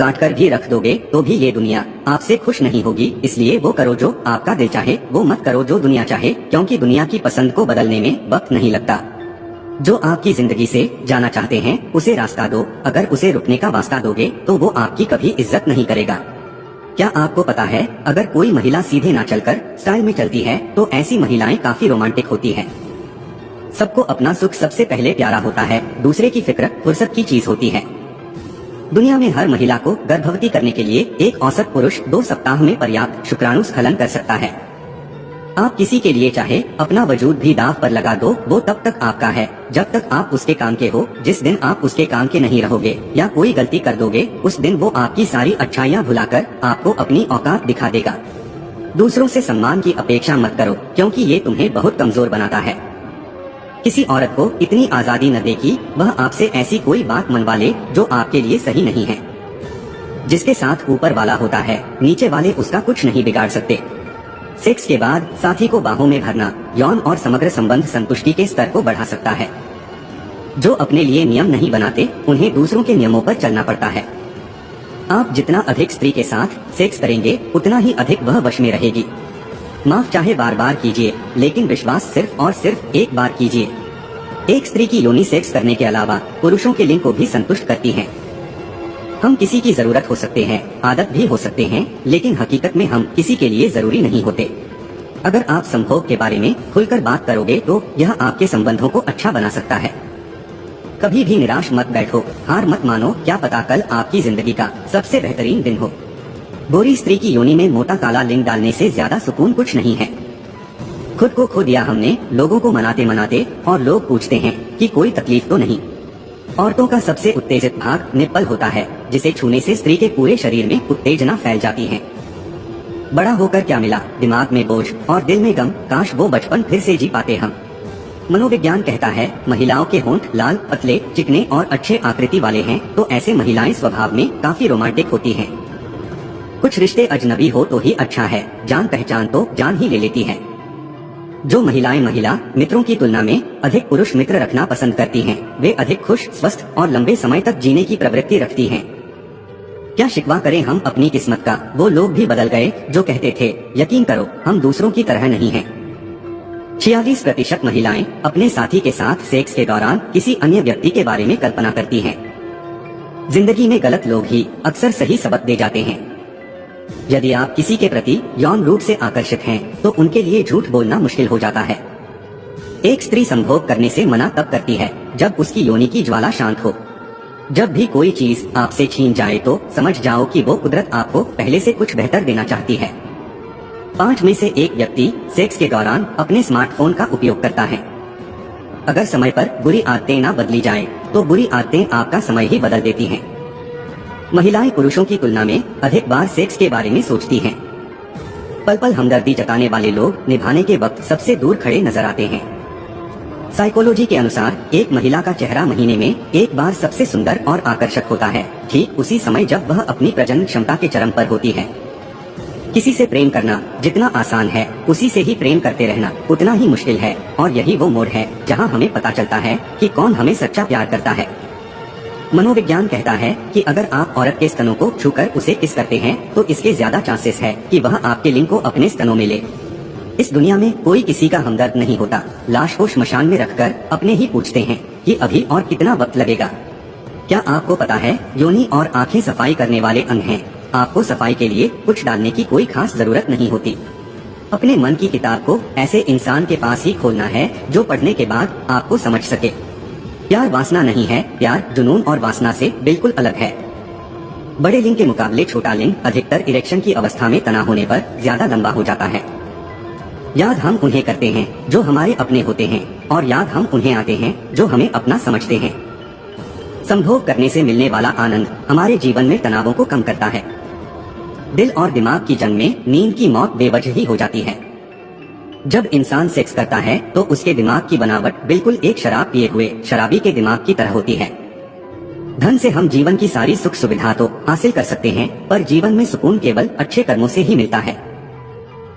काट कर भी रख दोगे तो भी ये दुनिया आपसे खुश नहीं होगी। इसलिए वो करो जो आपका दिल चाहे, वो मत करो जो दुनिया चाहे, क्योंकि दुनिया की पसंद को बदलने में वक्त नहीं लगता। जो आपकी जिंदगी से जाना चाहते हैं उसे रास्ता दो। अगर उसे रुकने का वास्ता दोगे तो वो आपकी कभी इज्जत नहीं करेगा। क्या आपको पता है, अगर कोई महिला सीधे ना चलकर स्टाइल में चलती है तो ऐसी महिलाएं काफी रोमांटिक होती हैं। सबको अपना सुख सबसे पहले प्यारा होता है, दूसरे की फिक्र फुर्सत की चीज होती है। दुनिया में हर महिला को गर्भवती करने के लिए एक औसत पुरुष 2 सप्ताह में पर्याप्त शुक्राणु स्खलन कर सकता है। आप किसी के लिए चाहे अपना वजूद भी दांव पर लगा दो, वो तब तक आपका है जब तक आप उसके काम के हो। जिस दिन आप उसके काम के नहीं रहोगे या कोई गलती कर दोगे, उस दिन वो आपकी सारी अच्छाइयाँ भुलाकर आपको अपनी औकात दिखा देगा। दूसरों से सम्मान की अपेक्षा मत करो, क्योंकि ये तुम्हें बहुत कमजोर बनाता है। किसी औरत को इतनी आजादी न दे कि वह आपसे ऐसी कोई बात मनवा ले जो आपके लिए सही नहीं है। जिसके साथ ऊपर वाला होता है, नीचे वाले उसका कुछ नहीं बिगाड़ सकते। सेक्स के बाद साथी को बाहों में भरना यौन और समग्र संबंध संतुष्टि के स्तर को बढ़ा सकता है। जो अपने लिए नियम नहीं बनाते उन्हें दूसरों के नियमों पर चलना पड़ता है। आप जितना अधिक स्त्री के साथ सेक्स करेंगे उतना ही अधिक वह वश में रहेगी। माफ चाहे बार बार कीजिए, लेकिन विश्वास सिर्फ और सिर्फ एक बार कीजिए। एक स्त्री की योनि सेक्स करने के अलावा पुरुषों के लिंग को भी संतुष्ट करती है। हम किसी की जरूरत हो सकते हैं, आदत भी हो सकते हैं, लेकिन हकीकत में हम किसी के लिए जरूरी नहीं होते। अगर आप संभोग के बारे में खुलकर बात करोगे तो यह आपके संबंधों को अच्छा बना सकता है। कभी भी निराश मत बैठो, हार मत मानो, क्या पता कल आपकी जिंदगी का सबसे बेहतरीन दिन हो। गोरी स्त्री की योनि में मोटा काला लिंग डालने से ज्यादा सुकून कुछ नहीं है। खुद को खो दिया हमने लोगों को मनाते मनाते, और लोग पूछते हैं कि कोई तकलीफ तो नहीं। औरतों का सबसे उत्तेजित भाग निप्पल होता है, जिसे छूने से स्त्री के पूरे शरीर में उत्तेजना फैल जाती है। बड़ा होकर क्या मिला, दिमाग में बोझ और दिल में गम, काश वो बचपन फिर से जी पाते हम। मनोविज्ञान कहता है महिलाओं के होंठ लाल, पतले, चिकने और अच्छे आकृति वाले हैं, तो ऐसे महिलाएं स्वभाव में काफी रोमांटिक होती हैं। कुछ रिश्ते अजनबी हो तो ही अच्छा है, जान पहचान तो जान ही ले लेती है। जो महिलाएं महिला मित्रों की तुलना में अधिक पुरुष मित्र रखना पसंद करती हैं, वे अधिक खुश, स्वस्थ और लंबे समय तक जीने की प्रवृत्ति रखती हैं। क्या शिकवा करें हम अपनी किस्मत का, वो लोग भी बदल गए जो कहते थे यकीन करो हम दूसरों की तरह नहीं हैं। 46% महिलाएं अपने साथी के साथ सेक्स के दौरान किसी अन्य व्यक्ति के बारे में कल्पना करती हैं। जिंदगी में गलत लोग ही अक्सर सही सबक दे जाते हैं। यदि आप किसी के प्रति यौन रूप से आकर्षित हैं, तो उनके लिए झूठ बोलना मुश्किल हो जाता है। एक स्त्री संभोग करने से मना तब करती है जब उसकी योनि की ज्वाला शांत हो। जब भी कोई चीज आपसे छीन जाए तो समझ जाओ कि वो कुदरत आपको पहले से कुछ बेहतर देना चाहती है। 5 में से 1 व्यक्ति सेक्स के दौरान अपने स्मार्टफोन का उपयोग करता है। अगर समय पर बुरी आदतें ना बदली जाए तो बुरी आदतें आपका समय ही बदल देती हैं। महिलाएं पुरुषों की तुलना में अधिक बार सेक्स के बारे में सोचती हैं। पल पल हमदर्दी जताने वाले लोग निभाने के वक्त सबसे दूर खड़े नजर आते हैं। साइकोलॉजी के अनुसार एक महिला का चेहरा महीने में एक बार सबसे सुंदर और आकर्षक होता है, ठीक उसी समय जब वह अपनी प्रजनन क्षमता के चरम पर होती है। किसी से प्रेम करना जितना आसान है, उसी से ही प्रेम करते रहना उतना ही मुश्किल है, और यही वो मोड़ है जहां हमें पता चलता है कि कौन हमें सच्चा प्यार करता है। मनोविज्ञान कहता है कि अगर आप औरत के स्तनों को छूकर उसे किस करते हैं तो इसके ज्यादा चांसेस है कि वह आपके लिंग को अपने स्तनों में ले। इस दुनिया में कोई किसी का हमदर्द नहीं होता। लाश को श्मशान में रखकर अपने ही पूछते हैं कि अभी और कितना वक्त लगेगा। क्या आपको पता है योनि और आंखें सफाई करने वाले अंग हैं। आपको सफाई के लिए कुछ डालने की कोई खास जरूरत नहीं होती। अपने मन की किताब को ऐसे इंसान के पास ही खोलना है जो पढ़ने के बाद आपको समझ सके। प्यार वासना नहीं है, प्यार जुनून और वासना से बिल्कुल अलग है। बड़े लिंग के मुकाबले छोटा लिंग अधिकतर इरेक्शन की अवस्था में तना होने पर ज्यादा लंबा हो जाता है। याद हम उन्हें करते हैं जो हमारे अपने होते हैं, और याद हम उन्हें आते हैं जो हमें अपना समझते हैं। संभोग करने से मिलने वाला आनंद हमारे जीवन में तनावों को कम करता है। दिल और दिमाग की जंग में नींद की मौत बेवजह ही हो जाती है। जब इंसान सेक्स करता है तो उसके दिमाग की बनावट बिल्कुल एक शराब पिए हुए शराबी के दिमाग की तरह होती है। धन से हम जीवन की सारी सुख सुविधा तो हासिल कर सकते हैं, पर जीवन में सुकून केवल अच्छे कर्मों से ही मिलता है।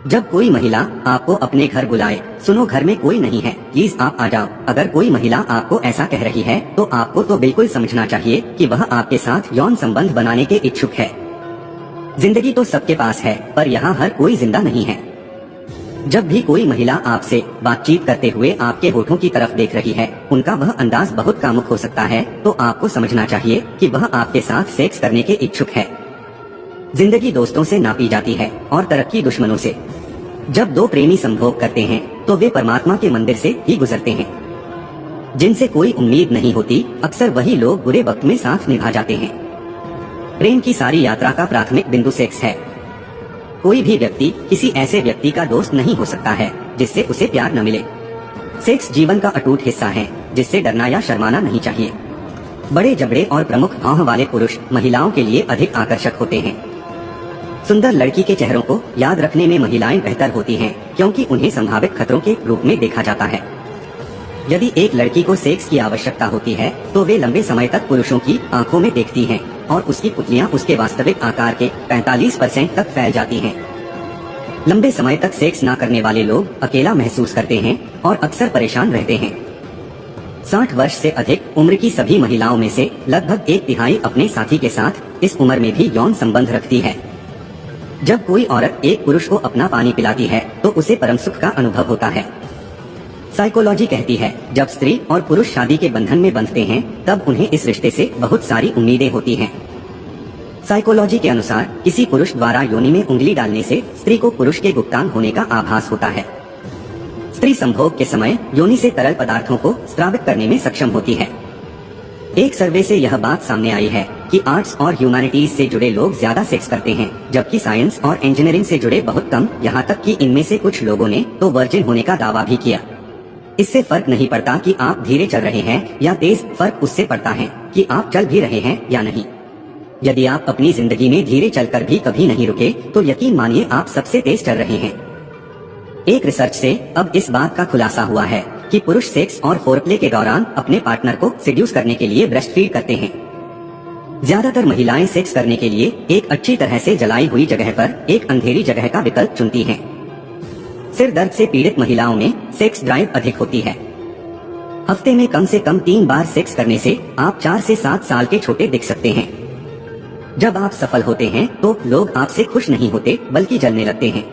जब कोई महिला आपको अपने घर बुलाए, सुनो घर में कोई नहीं है, प्लीज आप आ जाओ। अगर कोई महिला आपको ऐसा कह रही है तो आपको तो बिल्कुल समझना चाहिए कि वह आपके साथ यौन संबंध बनाने के इच्छुक है। जिंदगी तो सबके पास है, पर यहाँ हर कोई जिंदा नहीं है। जब भी कोई महिला आपसे बातचीत करते हुए आपके होठों की तरफ देख रही है, उनका वह अंदाज बहुत कामुक हो सकता है, तो आपको समझना चाहिए कि वह आपके साथ सेक्स करने के इच्छुक है। जिंदगी दोस्तों से नापी जाती है और तरक्की दुश्मनों से। जब दो प्रेमी संभोग करते हैं तो वे परमात्मा के मंदिर से ही गुजरते हैं। जिनसे कोई उम्मीद नहीं होती, अक्सर वही लोग बुरे वक्त में साथ निभा जाते हैं। प्रेम की सारी यात्रा का प्राथमिक बिंदु सेक्स है। कोई भी व्यक्ति किसी ऐसे व्यक्ति का दोस्त नहीं हो सकता है जिससे उसे प्यार न मिले। सेक्स जीवन का अटूट हिस्सा है जिससे डरना या शर्माना नहीं चाहिए। बड़े जबड़े और प्रमुख भाव वाले पुरुष महिलाओं के लिए अधिक आकर्षक होते हैं। सुंदर लड़की के चेहरों को याद रखने में महिलाएं बेहतर होती हैं, क्योंकि उन्हें संभावित खतरों के रूप में देखा जाता है। यदि एक लड़की को सेक्स की आवश्यकता होती है तो वे लंबे समय तक पुरुषों की आंखों में देखती हैं और उसकी पुतलियां उसके वास्तविक आकार के 45% तक फैल जाती हैं। लंबे समय तक सेक्स ना करने वाले लोग अकेला महसूस करते हैं और अक्सर परेशान रहते हैं। 60 वर्ष से अधिक उम्र की सभी महिलाओं में से लगभग 1/3 अपने साथी के साथ इस उम्र में भी यौन संबंध रखती है। जब कोई औरत एक पुरुष को अपना पानी पिलाती है तो उसे परम सुख का अनुभव होता है। साइकोलॉजी कहती है, जब स्त्री और पुरुष शादी के बंधन में बंधते हैं तब उन्हें इस रिश्ते से बहुत सारी उम्मीदें होती हैं। साइकोलॉजी के अनुसार किसी पुरुष द्वारा योनि में उंगली डालने से स्त्री को पुरुष के गुप्तांग होने का आभास होता है। स्त्री संभोग के समय योनि से तरल पदार्थों को स्रावित करने में सक्षम होती है। एक सर्वे से यह बात सामने आई है कि आर्ट्स और ह्यूमैनिटीज से जुड़े लोग ज्यादा सेक्स करते हैं, जबकि साइंस और इंजीनियरिंग से जुड़े बहुत कम। यहाँ तक कि इनमें से कुछ लोगों ने तो वर्जिन होने का दावा भी किया। इससे फर्क नहीं पड़ता कि आप धीरे चल रहे हैं या तेज, फर्क उससे पड़ता है कि आप चल भी रहे हैं या नहीं। यदि आप अपनी जिंदगी में धीरे चलकर भी कभी नहीं रुके तो यकीन मानिए आप सबसे तेज चल रहे हैं। एक रिसर्च से अब इस बात का खुलासा हुआ है कि पुरुष सेक्स और फोरप्ले के दौरान अपने पार्टनर को सेड्यूस करने के लिए ब्रेस्ट फीड करते हैं। ज्यादातर महिलाएं सेक्स करने के लिए एक अच्छी तरह से जलाई हुई जगह पर एक अंधेरी जगह का विकल्प चुनती हैं। सिर दर्द से पीड़ित महिलाओं में सेक्स ड्राइव अधिक होती है। हफ्ते में कम से कम 3 बार सेक्स करने से आप 4 से 7 साल के छोटे दिख सकते हैं। जब आप सफल होते हैं तो लोग आपसे खुश नहीं होते बल्कि जलने लगते हैं।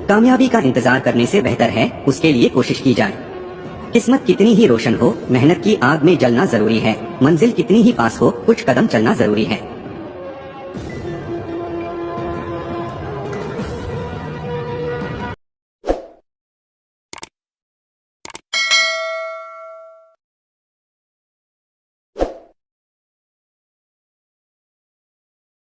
कामयाबी का इंतजार करने से बेहतर है उसके लिए कोशिश की जाए। किस्मत कितनी ही रोशन हो, मेहनत की आग में जलना जरूरी है। मंजिल कितनी ही पास हो, कुछ कदम चलना जरूरी है।